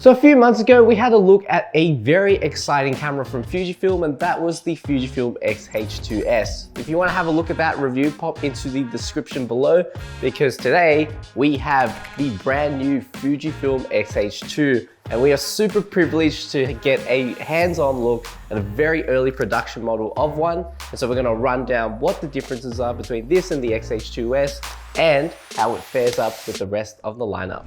So a few months ago, we had a look at a very exciting camera from Fujifilm, and that was the Fujifilm X-H2S. If you want to have a look at that review, pop into the description below, because today we have the brand new Fujifilm X-H2, and we are super privileged to get a hands-on look at a very early production model of one. And so we're going to run down what the differences are between this and the X-H2S and how it fares up with the rest of the lineup.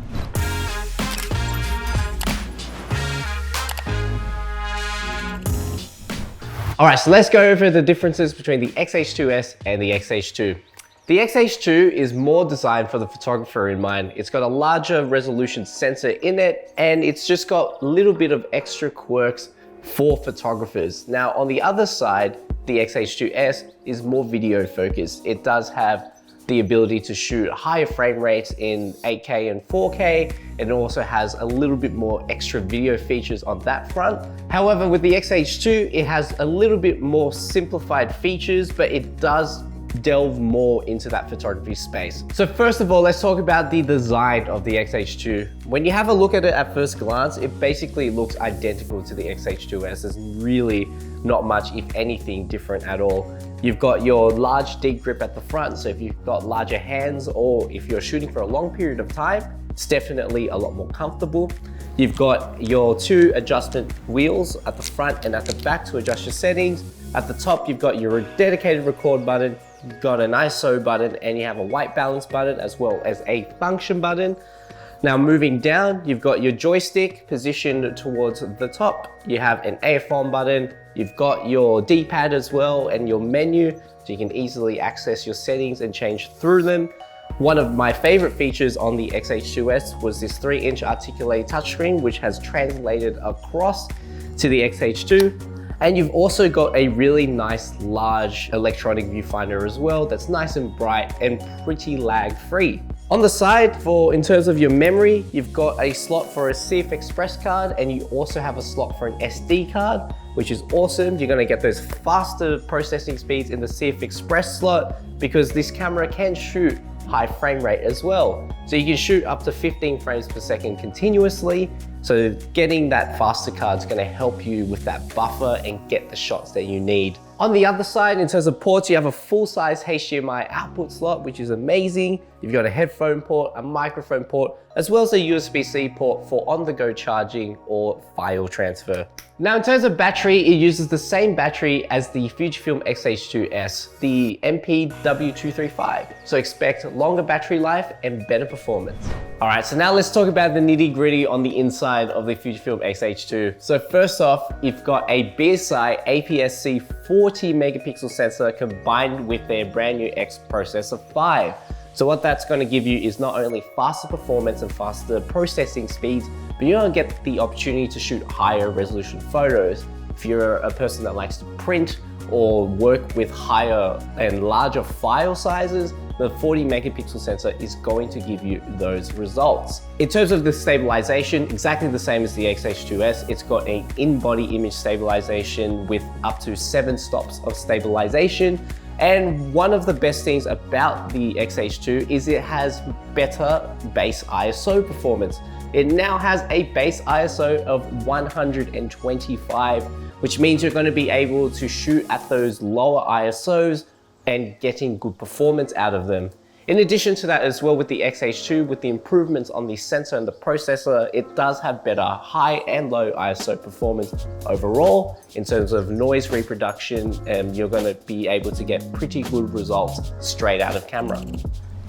All right, so let's go over the differences between the X-H2S and the X-H2. The X-H2 is more designed for the photographer in mind. It's got a larger resolution sensor in it, and it's just got a little bit of extra quirks for photographers. Now, on the other side, the X-H2S is more video focused. It does have the ability to shoot higher frame rates in 8K and 4K. It also has a little bit more extra video features on that front. However, with the X-H2, it has a little bit more simplified features, but it does delve more into that photography space. So first of all, let's talk about the design of the X-H2. When you have a look at it at first glance, it basically looks identical to the X-H2S. There's really not much, if anything, different at all. You've got your large deep grip at the front, so if you've got larger hands or if you're shooting for a long period of time, it's definitely a lot more comfortable. You've got your two adjustment wheels at the front and at the back to adjust your settings. At the top, you've got your dedicated record button, you've got an ISO button, and you have a white balance button as well as a function button. Now moving down, you've got your joystick positioned towards the top. You have an AF on button. You've got your D-pad as well and your menu, so you can easily access your settings and change through them. One of my favorite features on the X-H2S was this 3-inch articulated touchscreen, which has translated across to the X-H2. And you've also got a really nice large electronic viewfinder as well that's nice and bright and pretty lag free. On the side, in terms of your memory, you've got a slot for a CF Express card, and you also have a slot for an SD card, which is awesome. You're gonna get those faster processing speeds in the CF Express slot because this camera can shoot high frame rate as well. So you can shoot up to 15 frames per second continuously. So getting that faster card is gonna help you with that buffer and get the shots that you need. On the other side, in terms of ports, you have a full-size HDMI output slot, which is amazing. You've got a headphone port, a microphone port, as well as a USB-C port for on-the-go charging or file transfer. Now, in terms of battery, it uses the same battery as the Fujifilm X-H2S, the MPW235. So expect longer battery life and better performance. All right, so now let's talk about the nitty-gritty on the inside of the Fujifilm X-H2. So first off, you've got a BSI APS-C 40 megapixel sensor combined with their brand new X Processor 5. So what that's going to give you is not only faster performance and faster processing speeds, but you're going to get the opportunity to shoot higher resolution photos. If you're a person that likes to print or work with higher and larger file sizes, the 40 megapixel sensor is going to give you those results. In terms of the stabilization, exactly the same as the X-H2S. It's got an in-body image stabilization with up to 7 stops of stabilization. And one of the best things about the X-H2 is it has better base ISO performance. It now has a base ISO of 125, which means you're going to be able to shoot at those lower ISOs and getting good performance out of them. In addition to that as well, with the X-H2, with the improvements on the sensor and the processor, it does have better high and low ISO performance overall. In terms of noise reproduction, you're going to be able to get pretty good results straight out of camera.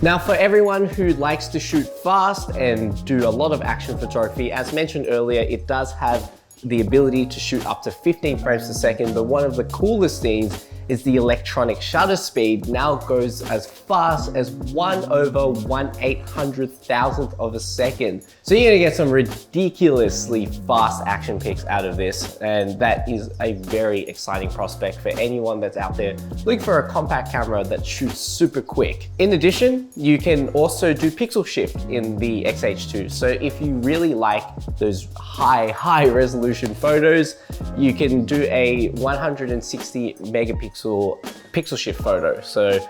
Now, for everyone who likes to shoot fast and do a lot of action photography, as mentioned earlier, it does have the ability to shoot up to 15 frames per second, but one of the coolest things is the electronic shutter speed now goes as fast as 1/1/800,000th of a second. So you're gonna get some ridiculously fast action pics out of this, and that is a very exciting prospect for anyone that's out there looking for a compact camera that shoots super quick. In addition, you can also do pixel shift in the X-H2. So if you really like those high resolution photos, you can do a 160 megapixel pixel shift photo. So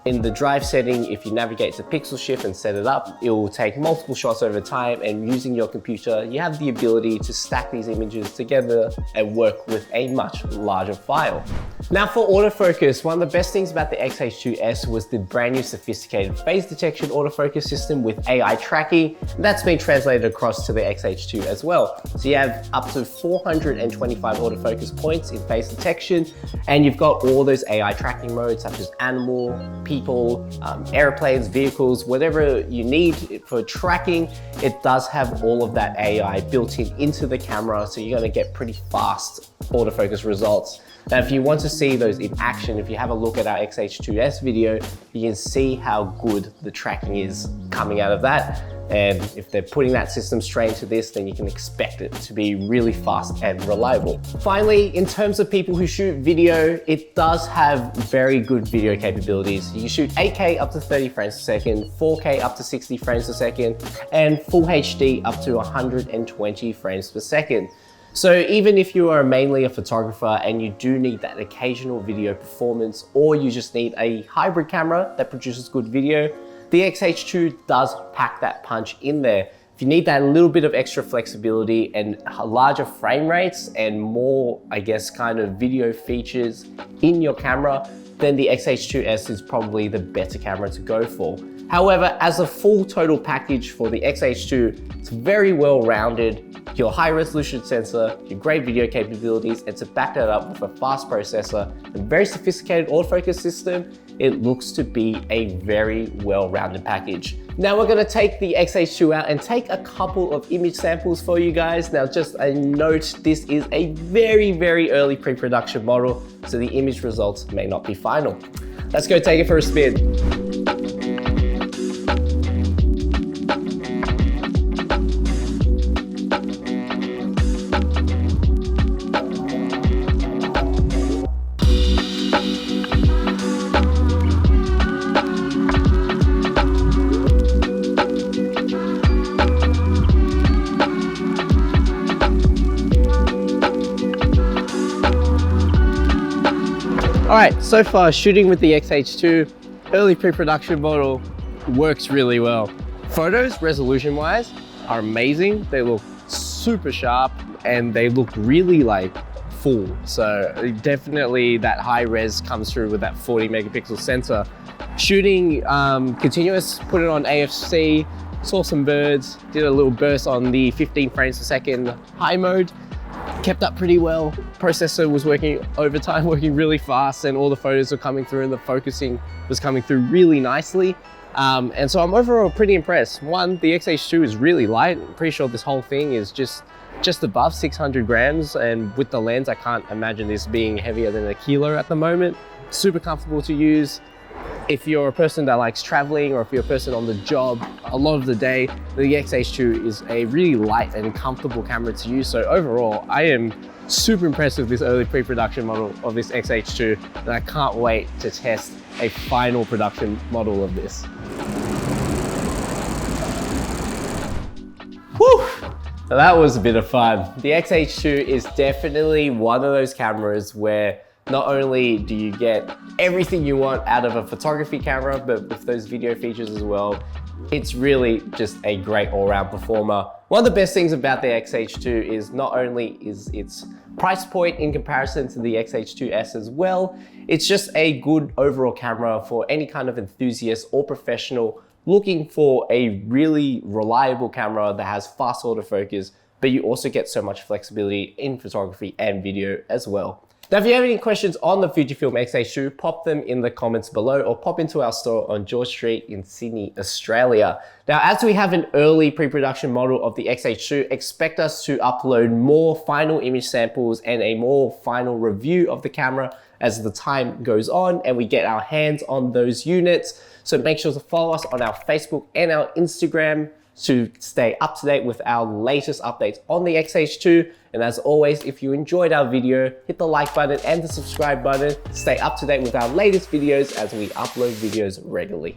In the drive setting, if you navigate to pixel shift and set it up, it will take multiple shots over time, and using your computer, you have the ability to stack these images together and work with a much larger file. Now for autofocus, one of the best things about the X-H2S was the brand new sophisticated phase detection autofocus system with AI tracking. That's been translated across to the X-H2 as well. So you have up to 425 autofocus points in phase detection, and you've got all those AI tracking modes such as animal, people, airplanes, vehicles, whatever you need for tracking. It does have all of that AI built into the camera, so you're gonna get pretty fast autofocus results. Now, if you want to see those in action, if you have a look at our X-H2S video, you can see how good the tracking is coming out of that. And if they're putting that system straight into this, then you can expect it to be really fast and reliable. Finally, in terms of people who shoot video, it does have very good video capabilities. You can shoot 8K up to 30 frames per second, 4K up to 60 frames per second, and Full HD up to 120 frames per second. So even if you are mainly a photographer and you do need that occasional video performance, or you just need a hybrid camera that produces good video, the X-H2 does pack that punch in there. If you need that little bit of extra flexibility and larger frame rates and more, I guess, kind of video features in your camera, then the X-H2S is probably the better camera to go for. However, as a full total package for the X-H2, it's very well rounded. Your high resolution sensor, your great video capabilities, and to back that up with a fast processor and very sophisticated autofocus system, it looks to be a very well-rounded package. Now we're gonna take the X-H2 out and take a couple of image samples for you guys. Now just a note, this is a very, very early pre-production model, so the image results may not be final. Let's go take it for a spin. All right, so far shooting with the X-H2, early pre-production model, works really well. Photos, resolution-wise, are amazing. They look super sharp and they look really like full. So definitely that high res comes through with that 40 megapixel sensor. Shooting continuous, put it on AFC, saw some birds, did a little burst on the 15 frames per second high mode. Kept up pretty well. Processor was working overtime, working really fast, and all the photos were coming through and the focusing was coming through really nicely. And so I'm overall pretty impressed. One, the X-H2 is really light. I'm pretty sure this whole thing is just above 600 grams. And with the lens, I can't imagine this being heavier than a kilo at the moment. Super comfortable to use. If you're a person that likes traveling, or if you're a person on the job a lot of the day, the X-H2 is a really light and comfortable camera to use. So overall, I am super impressed with this early pre-production model of this X-H2, and I can't wait to test a final production model of this. Whew! Now that was a bit of fun. The X-H2 is definitely one of those cameras where not only do you get everything you want out of a photography camera, but with those video features as well, it's really just a great all-round performer. One of the best things about the X-H2 is not only is its price point in comparison to the X-H2S as well, it's just a good overall camera for any kind of enthusiast or professional looking for a really reliable camera that has fast autofocus, but you also get so much flexibility in photography and video as well. Now, if you have any questions on the Fujifilm X-H2, pop them in the comments below or pop into our store on George Street in Sydney, Australia. Now, as we have an early pre-production model of the X-H2, expect us to upload more final image samples and a more final review of the camera as the time goes on and we get our hands on those units. So make sure to follow us on our Facebook and our Instagram to stay up to date with our latest updates on the X-H2. And as always, if you enjoyed our video, hit the like button and the subscribe button to stay up to date with our latest videos as we upload videos regularly.